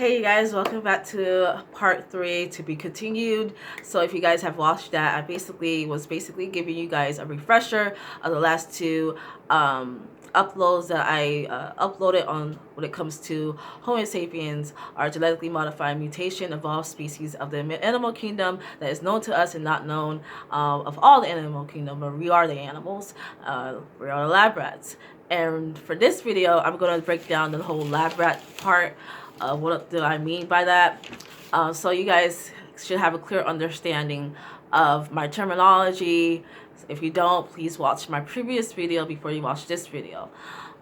Hey you guys, welcome back to part 3 to be continued. So if you guys have watched that, I was giving you guys a refresher of the last two uploads that I uploaded on when it comes to Homosapians, our genetically modified mutation evolved species of the animal kingdom that is known to us and not known of all the animal kingdom, but we are the animals. We are the lab rats. And for this video, I'm going to break down the whole lab rat part. What do I mean by that? So you guys should have a clear understanding of my terminology. If you don't, please watch my previous video before you watch this video.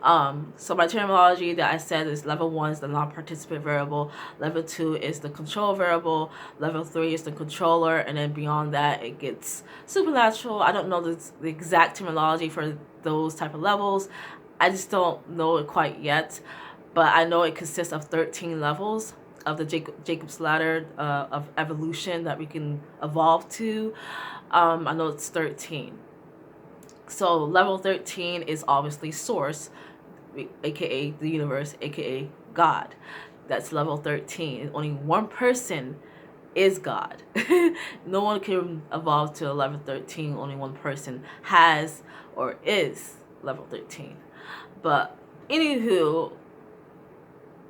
So my terminology that I said is level 1 is the non-participant variable, level 2 is the control variable, level 3 is the controller, and then beyond that it gets supernatural. I don't know the exact terminology for those type of levels. I just don't know it quite yet, but I know it consists of 13 levels of the Jacob's ladder of evolution that we can evolve to. I know it's 13. So level 13 is obviously source, aka the universe, aka God. That's level 13. Only one person is God. No one can evolve to level 13. Only one person has or is level 13. But anywho,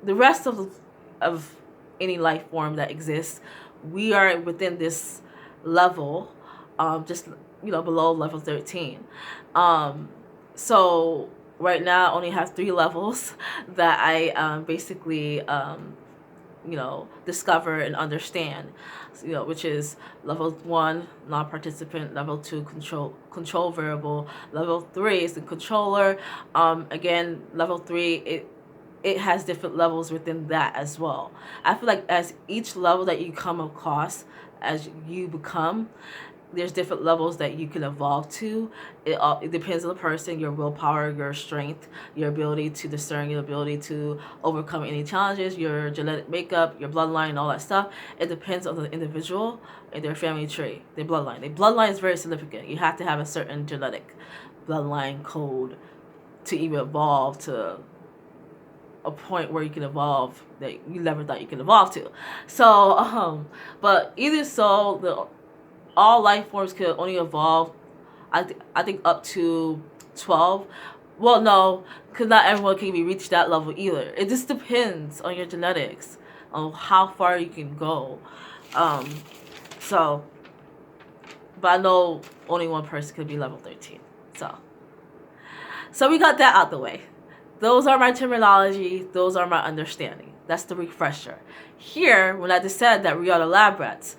the rest of any life form that exists, we are within this level, just below level 13. So right now I only have 3 levels that I basically discover and understand, which is level 1 non-participant, level 2 control variable, level 3 is the controller. Again, level 3 it has different levels within that as well. I feel like as each level that you come across, as you become, there's different levels that you can evolve to. It depends on the person, your willpower, your strength, your ability to discern, your ability to overcome any challenges, your genetic makeup, your bloodline, all that stuff. It depends on the individual and their family tree, their bloodline. Their bloodline is very significant. You have to have a certain genetic bloodline code to even evolve to a point where you can evolve that you never thought you could evolve to. So but either so, all life forms could only evolve I think up to 12. Well, no, because not everyone can be reach that level either. It just depends on your genetics, on how far you can go. So but I know only one person could be level 13. So we got that out the way. Those are my terminology. Those are my understanding. That's the refresher. Here, when I just said that we are the lab rats,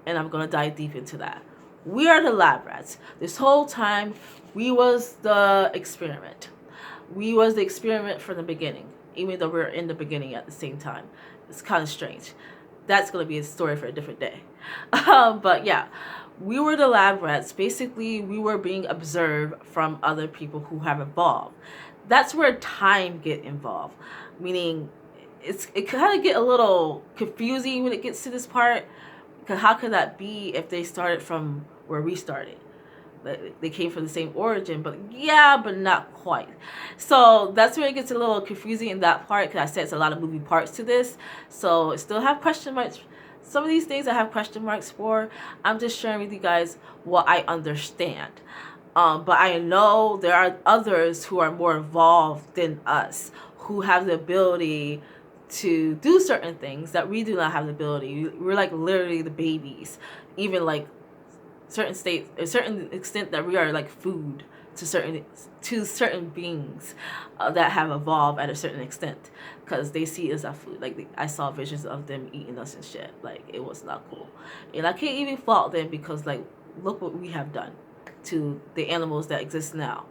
and I'm going to dive deep into that. We are the lab rats. This whole time, we was the experiment. We was the experiment from the beginning, even though we're in the beginning at the same time. It's kind of strange. That's going to be a story for a different day. But yeah, we were the lab rats. Basically, we were being observed from other people who have evolved. That's where time get involved, meaning it kind of get a little confusing when it gets to this part, because how could that be if they started from where we started? They came from the same origin, but yeah, but not quite. So that's where it gets a little confusing in that part, because I said it's a lot of moving parts to this, so I still have question marks. Some of these things I have question marks for. I'm just sharing with you guys what I understand. But I know there are others who are more evolved than us, who have the ability to do certain things that we do not have the ability. We're like literally the babies, even like certain states, a certain extent that we are like food to certain beings that have evolved at a certain extent, because they see us as food. Like I saw visions of them eating us and shit. Like it was not cool, and I can't even fault them, because like look what we have done to the animals that exist now.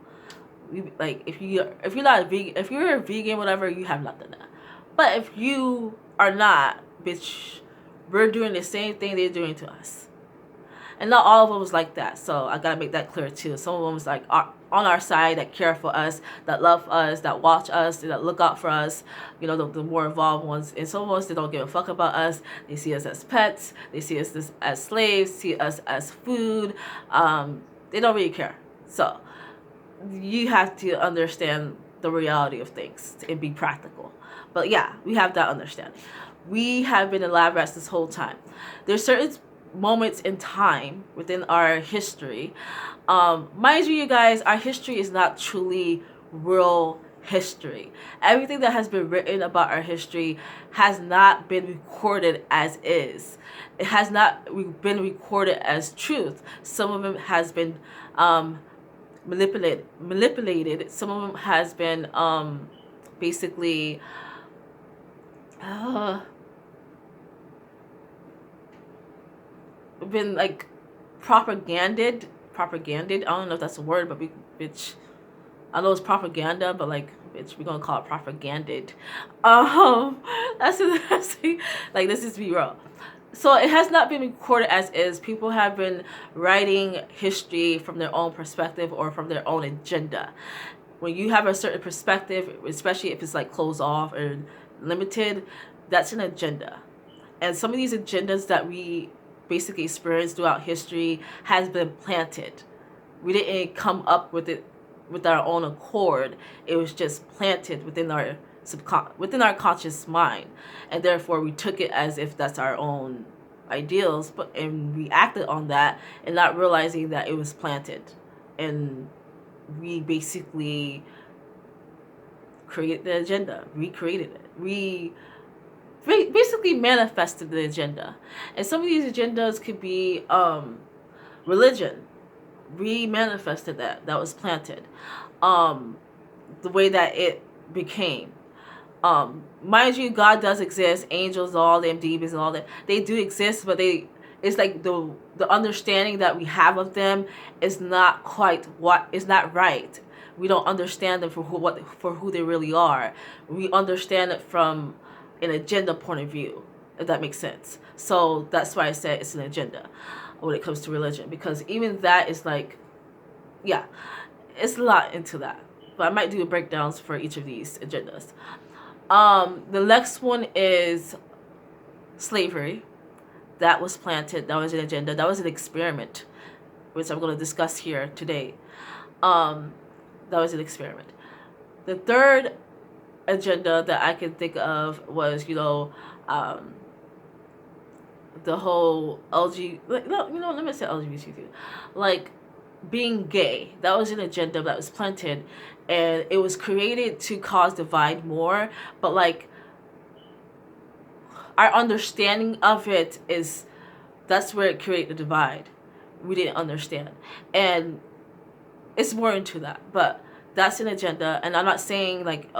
Like if you're not a vegan, if you're a vegan, whatever, you have not done that. But if you are not, bitch, we're doing the same thing they're doing to us. And not all of them was like that, so I gotta make that clear too. Some of them was like on our side, that care for us, that love us, that watch us, that look out for us. The more involved ones. And some of us, they don't give a fuck about us. They see us as pets. They see us as slaves. See us as food. They don't really care. So you have to understand the reality of things and be practical. But yeah, we have that understanding. We have been in lab rats this whole time. There's certain moments in time within our history. Mind you guys, our history is not truly real history. Everything that has been written about our history has not been recorded as is. It has not been recorded as truth. Some of them has been manipulated. Some of them has been basically been like propaganded. I don't know if that's a word, but bitch, I know it's propaganda, but like, bitch, we're gonna call it propaganded. That's like, let's just be real. So it has not been recorded as is. People have been writing history from their own perspective or from their own agenda. When you have a certain perspective, especially if it's like closed off or limited, that's an agenda. And some of these agendas that we basically experienced throughout history has been planted. We didn't come up with it with our own accord. It was just planted within our conscious mind, and therefore we took it as if that's our own ideals, and we acted on that and not realizing that it was planted, and we basically created the agenda, recreated it, we basically manifested the agenda. And some of these agendas could be religion. We manifested that was planted, the way that it became. Mind you, God does exist, angels, all them demons and all that, they do exist, but it's like the understanding that we have of them is not quite what is not right. We don't understand them for who they really are. We understand it from an agenda point of view, if that makes sense. So that's why I said it's an agenda when it comes to religion, because even that is like, yeah, it's a lot into that. But I might do breakdowns for each of these agendas. The next one is slavery. That was planted. That was an agenda. That was an experiment, which I'm going to discuss here today. That was an experiment. The third agenda that I can think of was, the whole let me say LGBTQ, like being gay. That was an agenda that was planted, and it was created to cause divide more, but like our understanding of it is, that's where it created the divide. We didn't understand, and it's more into that, but that's an agenda. And I'm not saying like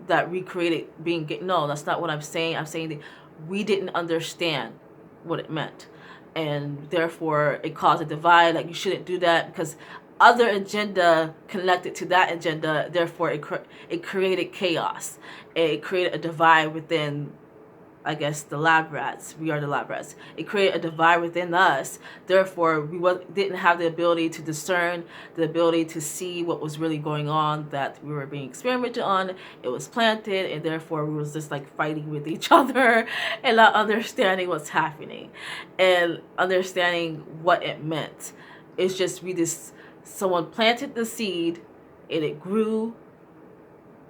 that we created being gay. No, that's not what I'm saying. I'm saying that we didn't understand what it meant, and therefore it caused a divide. Like, you shouldn't do that because other agenda connected to that agenda, therefore it created chaos. It created a divide within, I guess, the lab rats. We are the lab rats. It created a divide within us. Therefore, we didn't have the ability to discern, the ability to see what was really going on, that we were being experimented on. It was planted, and therefore we was just like fighting with each other and not understanding what's happening and understanding what it meant. It's just someone planted the seed, and it grew,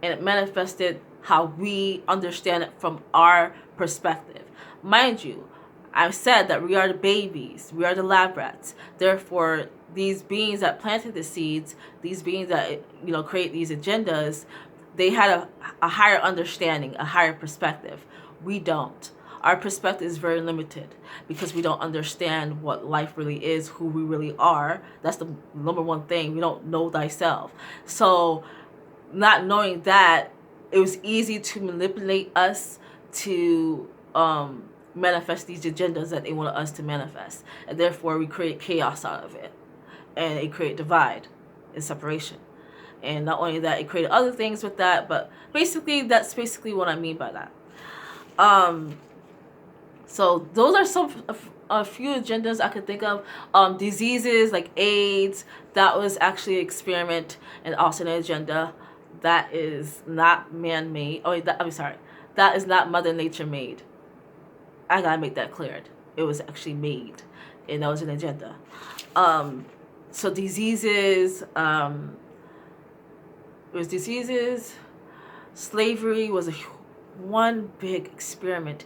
and it manifested how we understand it from our perspective. Mind you, I've said that we are the babies, we are the lab rats. Therefore, these beings that planted the seeds, these beings that create these agendas, they had a higher understanding, a higher perspective. We don't. Our perspective is very limited because we don't understand what life really is, who we really are. That's the number one thing. We don't know thyself. So not knowing that, it was easy to manipulate us to manifest these agendas that they wanted us to manifest. And therefore, we create chaos out of it. And it created divide and separation. And not only that, it created other things with that, but basically, that's basically what I mean by that. So those are a few agendas I could think of. Diseases like AIDS, that was actually an experiment and also an agenda. That is not man-made. That is not Mother Nature made. I gotta make that clear. It was actually made, and that was an agenda. So diseases, slavery was a one big experiment.